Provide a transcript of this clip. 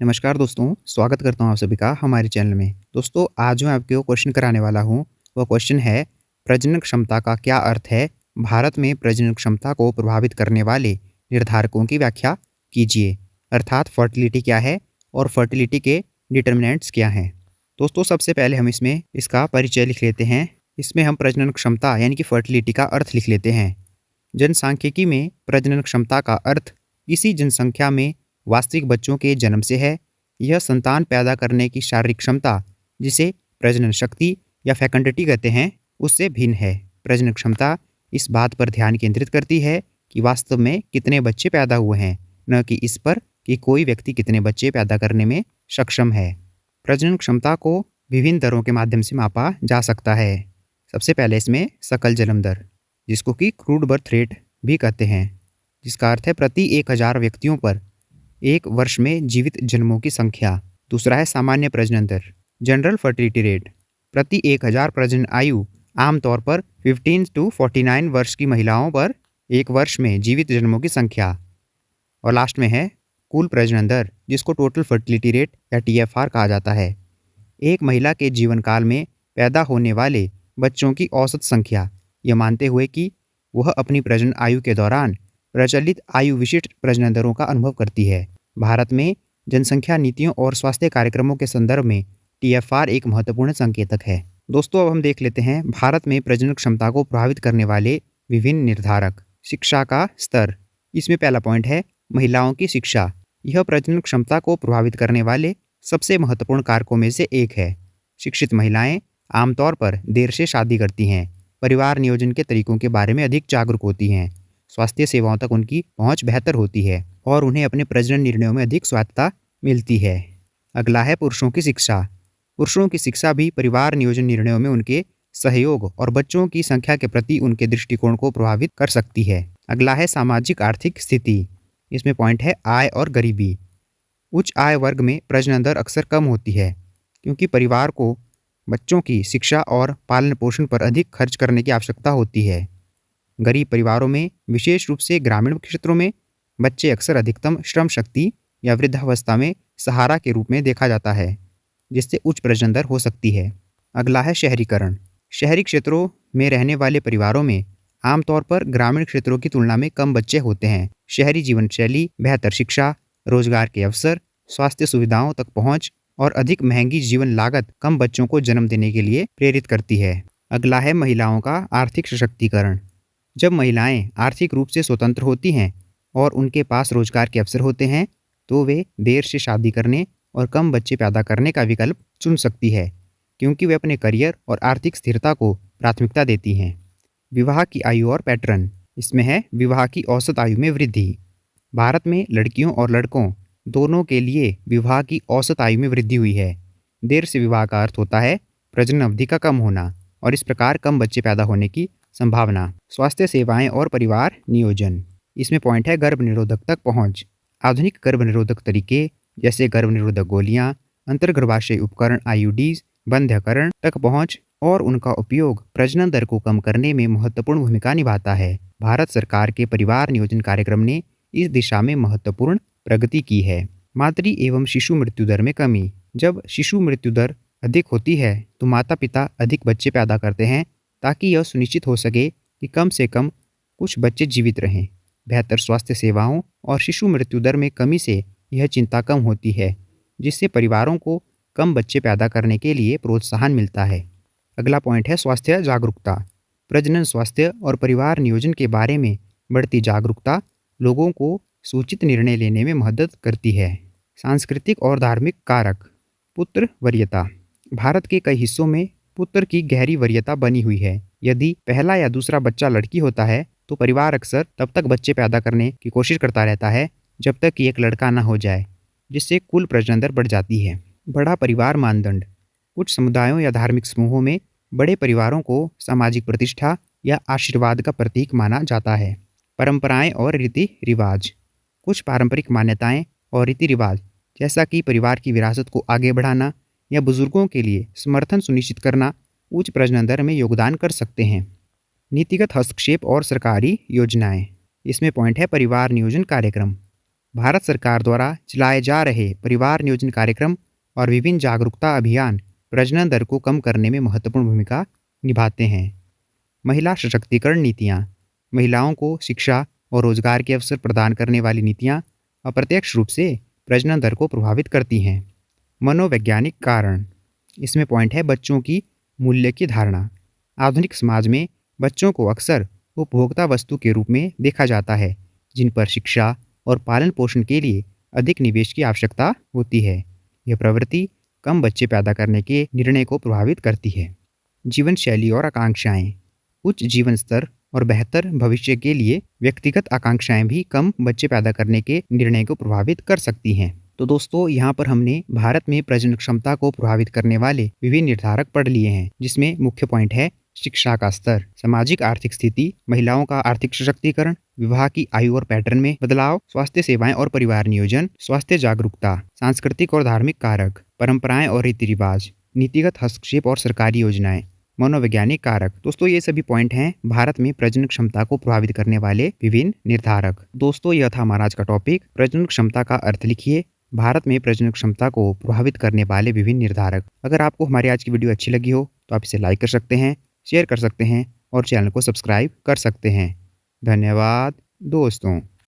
नमस्कार दोस्तों, स्वागत करता हूँ आप सभी का हमारे चैनल में। दोस्तों, आज मैं आपको क्वेश्चन कराने वाला हूँ, वो क्वेश्चन है प्रजनन क्षमता का क्या अर्थ है? भारत में प्रजनन क्षमता को प्रभावित करने वाले निर्धारकों की व्याख्या कीजिए। अर्थात फर्टिलिटी क्या है और फर्टिलिटी के डिटर्मिनेंट्स क्या हैं? दोस्तों, सबसे पहले हम इसमें इसका परिचय लिख लेते हैं। इसमें हम प्रजनन क्षमता यानी कि फर्टिलिटी का अर्थ लिख लेते हैं। जनसांख्यिकी में प्रजनन क्षमता का अर्थ किसी जनसंख्या में वास्तविक बच्चों के जन्म से है। यह संतान पैदा करने की शारीरिक क्षमता, जिसे प्रजनन शक्ति या फैकल्टी कहते हैं, उससे भिन्न है। प्रजनन क्षमता इस बात पर ध्यान केंद्रित करती है कि वास्तव में कितने बच्चे पैदा हुए हैं, न कि इस पर कि कोई व्यक्ति कितने बच्चे पैदा करने में सक्षम है। प्रजनन क्षमता को विभिन्न दरों के माध्यम से मापा जा सकता है। सबसे पहले इसमें सकल जन्म दर, जिसको कि क्रूड बर्थ रेट भी कहते हैं, जिसका अर्थ है प्रति 1000 व्यक्तियों पर एक वर्ष में जीवित जन्मों की संख्या। दूसरा है सामान्य प्रजनन दर, जनरल फर्टिलिटी रेट, प्रति 1000 प्रजनन आयु आमतौर पर 15 to 49 वर्ष की महिलाओं पर एक वर्ष में जीवित जन्मों की संख्या। और लास्ट में है कुल प्रजनन दर, जिसको टोटल फर्टिलिटी रेट या TFR कहा जाता है। एक महिला के जीवन काल में पैदा होने वाले बच्चों की औसत संख्या, यह मानते हुए कि वह अपनी प्रजनन आयु के दौरान प्रचलित आयु विशिष्ट प्रजनन दरों का अनुभव करती है। भारत में जनसंख्या नीतियों और स्वास्थ्य कार्यक्रमों के संदर्भ में TFR एक महत्वपूर्ण संकेतक है। दोस्तों, अब हम देख लेते हैं भारत में प्रजनन क्षमता को प्रभावित करने वाले विभिन्न निर्धारक। शिक्षा का स्तर, इसमें पहला पॉइंट है महिलाओं की शिक्षा। यह प्रजनन क्षमता को प्रभावित करने वाले सबसे महत्वपूर्ण कारकों में से एक है। शिक्षित महिलाएं आमतौर पर देर से शादी करती हैं, परिवार नियोजन के तरीकों के बारे में अधिक जागरूक होती हैं, स्वास्थ्य सेवाओं तक उनकी पहुंच बेहतर होती है और उन्हें अपने प्रजनन निर्णयों में अधिक स्वायत्तता मिलती है। अगला है पुरुषों की शिक्षा। पुरुषों की शिक्षा भी परिवार नियोजन निर्णयों में उनके सहयोग और बच्चों की संख्या के प्रति उनके दृष्टिकोण को प्रभावित कर सकती है। अगला है सामाजिक आर्थिक स्थिति। इसमें पॉइंट है आय और गरीबी। उच्च आय वर्ग में प्रजनन दर अक्सर कम होती है, क्योंकि परिवार को बच्चों की शिक्षा और पालन पोषण पर अधिक खर्च करने की आवश्यकता होती है। गरीब परिवारों में, विशेष रूप से ग्रामीण क्षेत्रों में, बच्चे अक्सर अधिकतम श्रम शक्ति या वृद्धावस्था में सहारा के रूप में देखा जाता है, जिससे उच्च प्रजनन दर हो सकती है। अगला है शहरीकरण। शहरी क्षेत्रों में रहने वाले परिवारों में आमतौर पर ग्रामीण क्षेत्रों की तुलना में कम बच्चे होते हैं। शहरी जीवन शैली बेहतर शिक्षा, रोजगार के अवसर, स्वास्थ्य सुविधाओं तक पहुंच और अधिक महंगी जीवन लागत कम बच्चों को जन्म देने के लिए प्रेरित करती है। अगला है महिलाओं का आर्थिक सशक्तिकरण। जब महिलाएं आर्थिक रूप से स्वतंत्र होती हैं और उनके पास रोजगार के अवसर होते हैं, तो वे देर से शादी करने और कम बच्चे पैदा करने का विकल्प चुन सकती है, क्योंकि वे अपने करियर और आर्थिक स्थिरता को प्राथमिकता देती हैं। विवाह की आयु और पैटर्न, इसमें है विवाह की औसत आयु में वृद्धि। भारत में लड़कियों और लड़कों दोनों के लिए विवाह की औसत आयु में वृद्धि हुई है। देर से विवाह का अर्थ होता है प्रजनन अवधि का कम होना और इस प्रकार कम बच्चे पैदा होने की संभावना। स्वास्थ्य सेवाएं और परिवार नियोजन, इसमें पॉइंट है गर्भ निरोधक तक पहुंच। आधुनिक गर्भ निरोधक तरीके जैसे गर्भ निरोधक गोलियां, अंतर्गर्भाशयी उपकरण IUDs, बंध्यकरण तक पहुंच और उनका उपयोग प्रजनन दर को कम करने में महत्वपूर्ण भूमिका निभाता है। भारत सरकार के परिवार नियोजन कार्यक्रम ने इस दिशा में महत्वपूर्ण प्रगति की है। मातृ एवं शिशु मृत्यु दर में कमी। जब शिशु मृत्यु दर अधिक होती है तो माता पिता अधिक बच्चे पैदा करते हैं, ताकि यह सुनिश्चित हो सके कि कम से कम कुछ बच्चे जीवित रहें। बेहतर स्वास्थ्य सेवाओं और शिशु मृत्यु दर में कमी से यह चिंता कम होती है, जिससे परिवारों को कम बच्चे पैदा करने के लिए प्रोत्साहन मिलता है। अगला पॉइंट है स्वास्थ्य जागरूकता। प्रजनन स्वास्थ्य और परिवार नियोजन के बारे में बढ़ती जागरूकता लोगों को सूचित निर्णय लेने में मदद करती है। सांस्कृतिक और धार्मिक कारक। पुत्र वरीयता। भारत के कई हिस्सों में पुत्र की गहरी वरीयता बनी हुई है। यदि पहला या दूसरा बच्चा लड़की होता है तो परिवार अक्सर तब तक बच्चे पैदा करने की कोशिश करता रहता है जब तक कि एक लड़का न हो जाए, जिससे कुल प्रजनन दर बढ़ जाती है। बड़ा परिवार मानदंड। कुछ समुदायों या धार्मिक समूहों में बड़े परिवारों को सामाजिक प्रतिष्ठा या आशीर्वाद का प्रतीक माना जाता है। परंपराएं और रीति रिवाज। कुछ पारंपरिक मान्यताएं और रीति रिवाज, जैसा कि परिवार की विरासत को आगे बढ़ाना या बुजुर्गों के लिए समर्थन सुनिश्चित करना, उच्च प्रजनन दर में योगदान कर सकते हैं। नीतिगत हस्तक्षेप और सरकारी योजनाएं। इसमें पॉइंट है परिवार नियोजन कार्यक्रम। भारत सरकार द्वारा चलाए जा रहे परिवार नियोजन कार्यक्रम और विभिन्न जागरूकता अभियान प्रजनन दर को कम करने में महत्वपूर्ण भूमिका निभाते हैं। महिला सशक्तिकरण नीतियाँ। महिलाओं को शिक्षा और रोजगार के अवसर प्रदान करने वाली नीतियाँ अप्रत्यक्ष रूप से प्रजनन दर को प्रभावित करती हैं। मनोवैज्ञानिक कारण। इसमें पॉइंट है बच्चों की मूल्य की धारणा। आधुनिक समाज में बच्चों को अक्सर उपभोक्ता वस्तु के रूप में देखा जाता है, जिन पर शिक्षा और पालन पोषण के लिए अधिक निवेश की आवश्यकता होती है। यह प्रवृत्ति कम बच्चे पैदा करने के निर्णय को प्रभावित करती है। जीवन शैली और आकांक्षाएं। उच्च जीवन स्तर और बेहतर भविष्य के लिए व्यक्तिगत आकांक्षाएं भी कम बच्चे पैदा करने के निर्णय को प्रभावित कर सकती हैं। तो दोस्तों, यहाँ पर हमने भारत में प्रजनन क्षमता को प्रभावित करने वाले विभिन्न निर्धारक पढ़ लिए हैं, जिसमें मुख्य पॉइंट है शिक्षा का स्तर, सामाजिक आर्थिक स्थिति, महिलाओं का आर्थिक सशक्तिकरण, विवाह की आयु और पैटर्न में बदलाव, स्वास्थ्य सेवाएं और परिवार नियोजन, स्वास्थ्य जागरूकता, सांस्कृतिक और धार्मिक कारक, परंपराएं और रीति रिवाज, नीतिगत हस्तक्षेप और सरकारी योजनाएं, मनोवैज्ञानिक कारक। दोस्तों, ये सभी पॉइंट हैं भारत में प्रजनन क्षमता को प्रभावित करने वाले विभिन्न निर्धारक। दोस्तों, यह था हमारा आज का टॉपिक, प्रजनन क्षमता का अर्थ लिखिए, भारत में प्रजनन क्षमता को प्रभावित करने वाले विभिन्न निर्धारक। अगर आपको हमारी आज की वीडियो अच्छी लगी हो तो आप इसे लाइक कर सकते हैं, शेयर कर सकते हैं और चैनल को सब्सक्राइब कर सकते हैं। धन्यवाद दोस्तों।